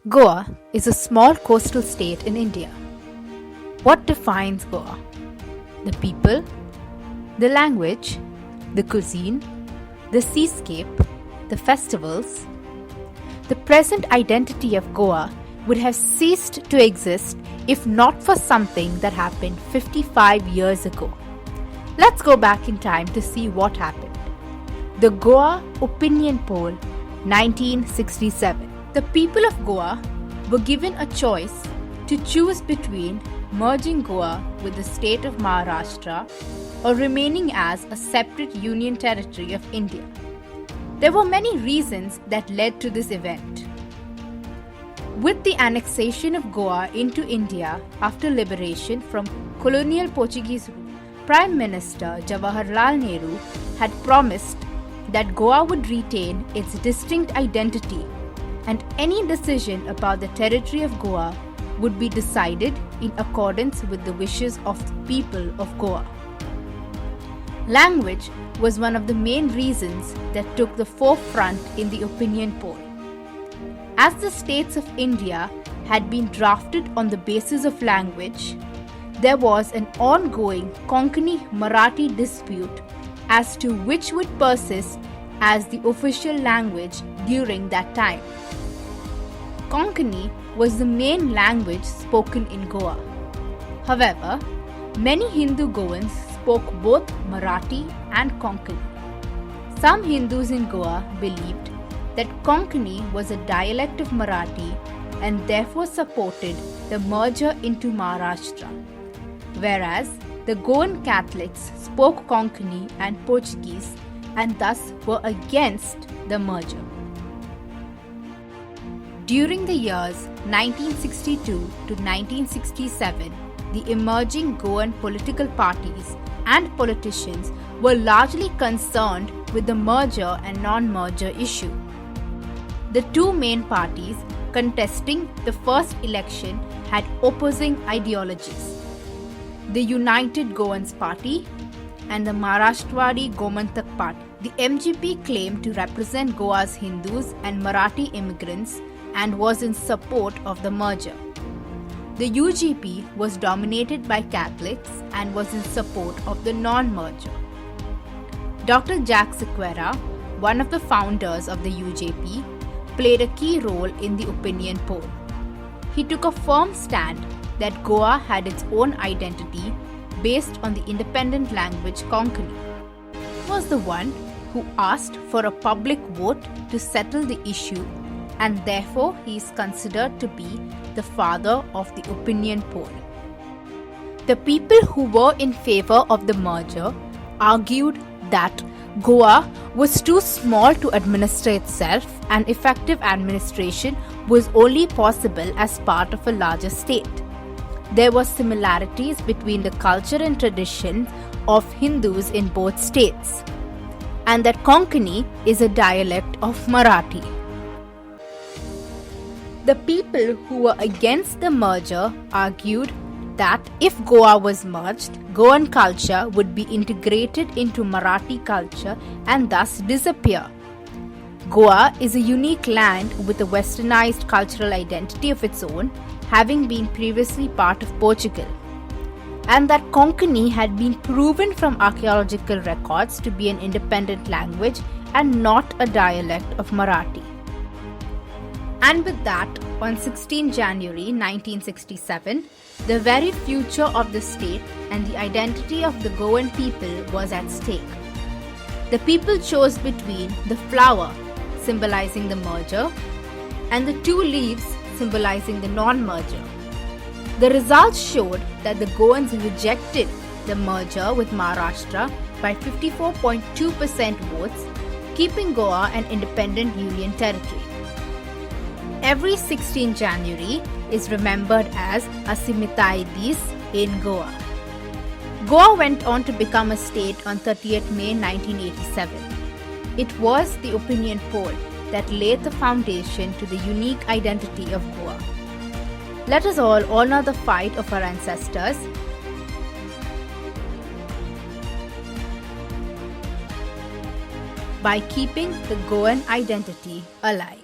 Goa is a small coastal state in India. What defines Goa? The people, the language, the cuisine, the seascape, the festivals. The present identity of Goa would have ceased to exist if not for something that happened 55 years ago. Let's go back in time to see what happened. The Goa Opinion Poll, 1967. The people of Goa were given a choice to choose between merging Goa with the state of Maharashtra or remaining as a separate union territory of India. There were many reasons that led to this event. With the annexation of Goa into India after liberation from colonial Portuguese rule, Prime Minister Jawaharlal Nehru had promised that Goa would retain its distinct identity and any decision about the territory of Goa would be decided in accordance with the wishes of the people of Goa. Language was one of the main reasons that took the forefront in the opinion poll. As the states of India had been drafted on the basis of language, there was an ongoing Konkani-Marathi dispute as to which would persist as the official language during that time. Konkani was the main language spoken in Goa. However, many Hindu Goans spoke both Marathi and Konkani. Some Hindus in Goa believed that Konkani was a dialect of Marathi and therefore supported the merger into Maharashtra, whereas the Goan Catholics spoke Konkani and Portuguese and thus were against the merger. During the years 1962 to 1967, the emerging Goan political parties and politicians were largely concerned with the merger and non-merger issue. The two main parties contesting the first election had opposing ideologies: the United Goans Party and the Maharashtwadi Gomantak Party. The MGP claimed to represent Goa's Hindus and Marathi immigrants and was in support of the merger. The UGP was dominated by Catholics and was in support of the non-merger. Dr. Jack Sequeira, one of the founders of the UJP, played a key role in the opinion poll. He took a firm stand that Goa had its own identity based on the independent language Konkani. He was the one who asked for a public vote to settle the issue, and therefore he is considered to be the father of the opinion poll. The people who were in favor of the merger argued that Goa was too small to administer itself and effective administration was only possible as part of a larger state. There were similarities between the culture and traditions of Hindus in both states, and that Konkani is a dialect of Marathi. The people who were against the merger argued that if Goa was merged, Goan culture would be integrated into Marathi culture and thus disappear. Goa is a unique land with a westernized cultural identity of its own, having been previously part of Portugal, and that Konkani had been proven from archaeological records to be an independent language and not a dialect of Marathi. And with that, on 16 January 1967, the very future of the state and the identity of the Goan people was at stake. The people chose between the flower, symbolizing the merger, and the two leaves, symbolizing the non-merger. The results showed that the Goans rejected the merger with Maharashtra by 54.2% votes, keeping Goa an independent union territory. Every 16 January is remembered as Asimitai Dis in Goa. Goa went on to become a state on 30th May 1987. It was the opinion poll that laid the foundation to the unique identity of Goa. Let us all honor the fight of our ancestors by keeping the Goan identity alive.